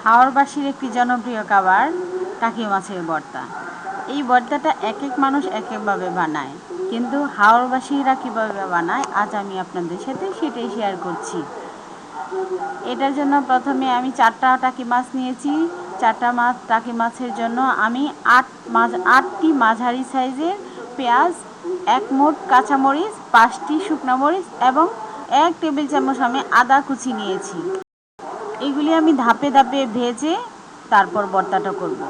হাওড়বাসীর একটি জনপ্রিয় খাবার টাকি মাছের ভর্তা। এই ভর্তাটা এক এক মানুষ এক একভাবে বানায়, কিন্তু হাওড়বাসীরা কীভাবে বানায় আজ আমি আপনাদের সাথে সেটাই শেয়ার করছি। এটার জন্য প্রথমে আমি 4টা টাকি মাছ নিয়েছি। 4টা টাকি মাছের জন্য আমি 8টি মাঝারি সাইজের পেঁয়াজ, 1 মুঠ কাঁচামরিচ, 5টি শুকনো মরিচ এবং 1 টেবিল চামচ আমি আদা কুচি নিয়েছি। এগুলি আমি ধাপে ধাপে ভেজে তারপর ভর্তাটা করব।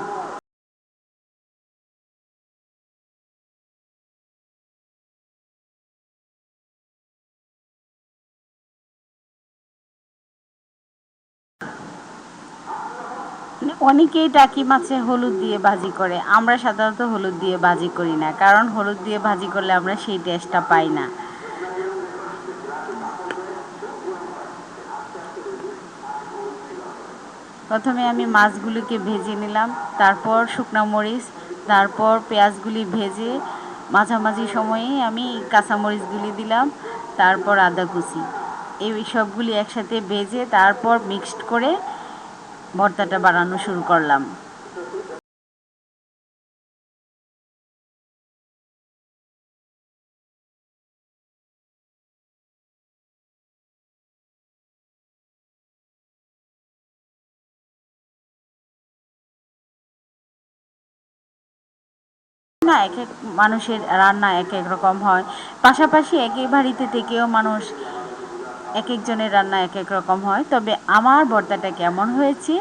অনেকেই টাকি মাছে হলুদ দিয়ে ভাজি করে, আমরা সাধারণত হলুদ দিয়ে ভাজি করি না, কারণ হলুদ দিয়ে ভাজি করলে আমরা সেই টেস্টটা পাই না। প্রথমে আমি মাছগুলিকে ভেজে নিলাম, তারপর শুকনো মরিচ, তারপর পেঁয়াজগুলি ভেজে মাঝামাঝি সময়ে আমি কাঁচামরিচগুলি দিলাম, তারপর আদা কুচি, এই সবগুলি একসাথে ভেজে তারপর মিক্সড করে ভর্তাটা বানানো শুরু করলাম। না, এক এক মানুষের রান্না এক এক রকম হয়, পাশাপাশি একই বাড়িতে থেকেও মানুষ এক একজনের রান্না এক এক রকম হয়। তবে আমার ভর্তাটা কেমন হয়েছে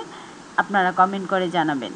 আপনারা কমেন্ট করে জানাবেন।